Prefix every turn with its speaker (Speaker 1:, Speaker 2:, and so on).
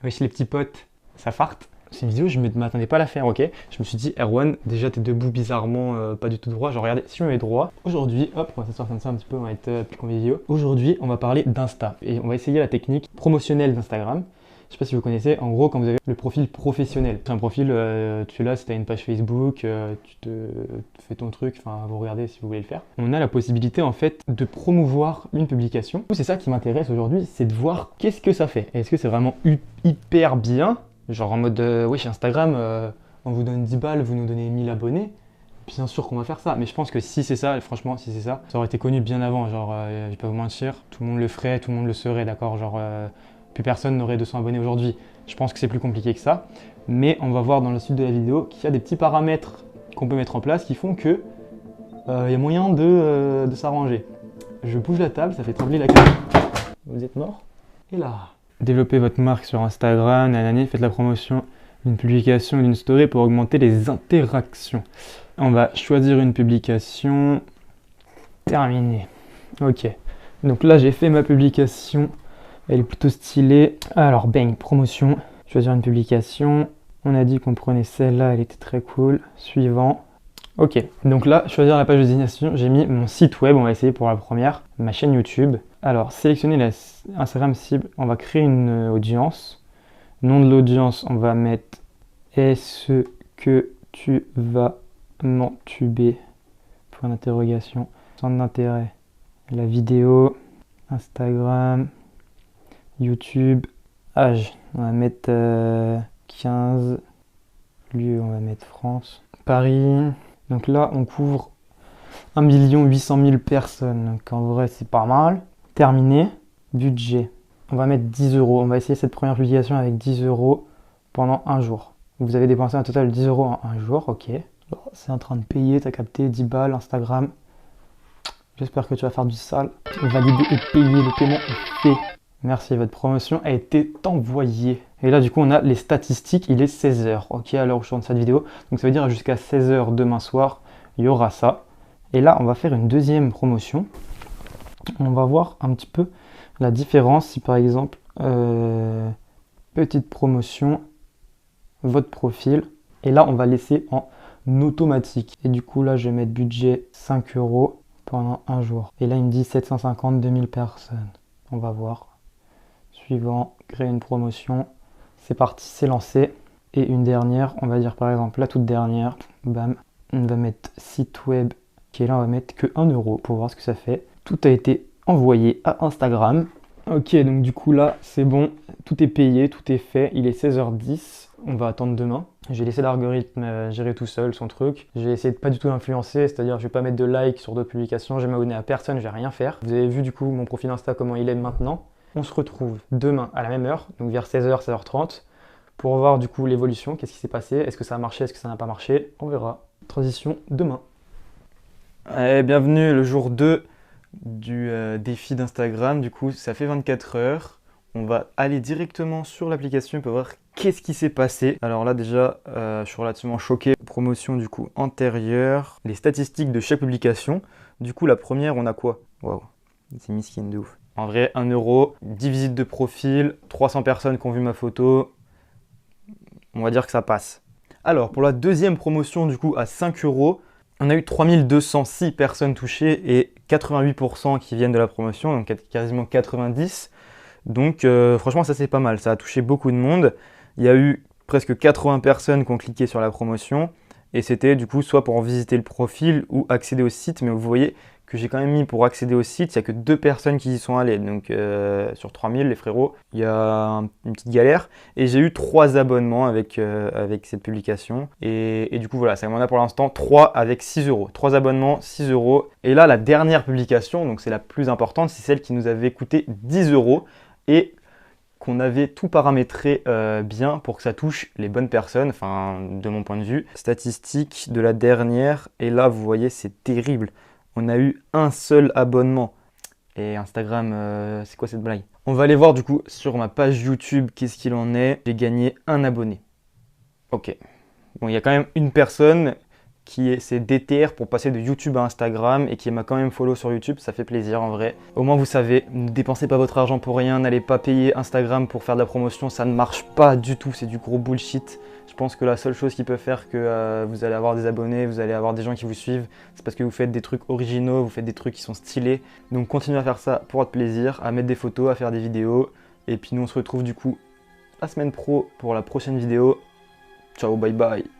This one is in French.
Speaker 1: Wesh les petits potes, ça farte. C'est une vidéo, je ne m'attendais pas à la faire, ok. Je me suis dit, Erwan, déjà t'es debout bizarrement, pas du tout droit. Genre regardez, si je me mets droit, aujourd'hui, hop, on va s'asseoir comme ça un petit peu, on va être plus conviviaux. Aujourd'hui, on va parler d'Insta et on va essayer la technique promotionnelle d'Instagram. Je sais pas si vous connaissez, en gros, quand vous avez le profil professionnel. C'est un profil, tu l'as si tu as une page Facebook, tu fais ton truc, enfin vous regardez si vous voulez le faire. On a la possibilité en fait de promouvoir une publication. C'est ça qui m'intéresse aujourd'hui, c'est de voir qu'est-ce que ça fait. Est-ce que c'est vraiment hyper bien? Genre en mode, oui, chez Instagram, on vous donne 10 balles, vous nous donnez 1000 abonnés. Bien sûr qu'on va faire ça, mais je pense que si c'est ça, franchement, si c'est ça, ça aurait été connu bien avant. Genre, je vais pas vous mentir, tout le monde le ferait, tout le monde le saurait, d'accord? Genre, plus personne n'aurait 200 abonnés aujourd'hui. Je pense que c'est plus compliqué que ça. Mais on va voir dans la suite de la vidéo qu'il y a des petits paramètres qu'on peut mettre en place qui font que il y a moyen de s'arranger. Je bouge la table, ça fait trembler la caméra. Vous êtes mort? Et là. Développez votre marque sur Instagram, nanani, faites la promotion d'une publication ou d'une story pour augmenter les interactions. On va choisir une publication. Terminé. Ok. Donc là, j'ai fait ma publication. Elle est plutôt stylée. Alors, bang, promotion. Choisir une publication. On a dit qu'on prenait celle-là, elle était très cool. Suivant. Ok, donc là, choisir la page de destination, j'ai mis mon site web, on va essayer pour la première, ma chaîne YouTube. Alors, sélectionner la Instagram cible, on va créer une audience. Nom de l'audience, on va mettre est-ce que tu vas m'entuber? Point d'interrogation. Centre d'intérêt, la vidéo, Instagram, YouTube, âge, on va mettre 15, lieu, on va mettre France, Paris. Donc là, on couvre 1 800 000 personnes. Donc en vrai, c'est pas mal. Terminé. Budget. On va mettre 10 euros. On va essayer cette première publication avec 10 euros pendant un jour. Vous avez dépensé un total de 10 euros en un jour. Ok. C'est en train de payer. T'as capté 10 balles Instagram. J'espère que tu vas faire du sale. Valider et payer. Le paiement est fait. Merci, votre promotion a été envoyée. Et là, du coup, on a les statistiques. Il est 16h, ok, à l'heure où je tourne cette vidéo. Donc, ça veut dire jusqu'à 16h demain soir, il y aura ça. Et là, on va faire une deuxième promotion. On va voir un petit peu la différence. Si par exemple, petite promotion, votre profil. Et là, on va laisser en automatique. Et du coup, là, je vais mettre budget 5 euros pendant un jour. Et là, il me dit 750, 2000 personnes. On va voir. Suivant, créer une promotion, c'est parti, c'est lancé. Et une dernière, on va dire par exemple la toute dernière, bam, on va mettre site web, qui est là, on va mettre que 1 euro pour voir ce que ça fait. Tout a été envoyé à Instagram. Ok, donc du coup là, c'est bon, tout est payé, tout est fait, il est 16h10, on va attendre demain. J'ai laissé l'algorithme gérer tout seul son truc. J'ai essayé de pas du tout influencer, c'est-à-dire je vais pas mettre de like sur d'autres publications, je vais m'abonner à personne, je vais rien faire. Vous avez vu du coup mon profil Insta, comment il est maintenant. On se retrouve demain à la même heure, donc vers 16h, 16h30, pour voir du coup l'évolution, qu'est-ce qui s'est passé, est-ce que ça a marché, est-ce que ça n'a pas marché, on verra. Transition demain. Allez, bienvenue le jour 2 du défi d'Instagram, du coup ça fait 24 heures. On va aller directement sur l'application pour voir qu'est-ce qui s'est passé. Alors là déjà, je suis relativement choqué. Promotion du coup antérieure, les statistiques de chaque publication. Du coup la première, on a quoi? Waouh, c'est miskin de ouf. En vrai, 1 euro, 10 visites de profil, 300 personnes qui ont vu ma photo. On va dire que ça passe. Alors, pour la deuxième promotion, du coup, à 5 euros, on a eu 3206 personnes touchées et 88% qui viennent de la promotion, donc quasiment 90. Donc, franchement, ça c'est pas mal. Ça a touché beaucoup de monde. Il y a eu presque 80 personnes qui ont cliqué sur la promotion. Et c'était du coup soit pour visiter le profil ou accéder au site. Mais vous voyez que j'ai quand même mis pour accéder au site, il n'y a que 2 personnes qui y sont allées. Donc sur 3000, les frérots, il y a une petite galère. Et j'ai eu 3 abonnements avec cette publication. Et du coup, voilà, ça m'en a pour l'instant 3 avec 6 euros. 3 abonnements, 6 euros. Et là, la dernière publication, donc c'est la plus importante, c'est celle qui nous avait coûté 10 euros. Et qu'on avait tout paramétré bien pour que ça touche les bonnes personnes, enfin de mon point de vue. Statistique de la dernière, et là vous voyez c'est terrible. On a eu un seul abonnement. Et Instagram, c'est quoi cette blague? On va aller voir du coup sur ma page YouTube qu'est-ce qu'il en est. J'ai gagné un abonné. Ok. Bon, il y a quand même une personne qui s'est déterré pour passer de YouTube à Instagram et qui m'a quand même follow sur YouTube, ça fait plaisir en vrai. Au moins vous savez, ne dépensez pas votre argent pour rien, n'allez pas payer Instagram pour faire de la promotion, ça ne marche pas du tout, c'est du gros bullshit. Je pense que la seule chose qui peut faire que vous allez avoir des abonnés, vous allez avoir des gens qui vous suivent, c'est parce que vous faites des trucs originaux, vous faites des trucs qui sont stylés. Donc continuez à faire ça pour votre plaisir, à mettre des photos, à faire des vidéos. Et puis nous on se retrouve du coup la semaine pro pour la prochaine vidéo. Ciao, bye bye.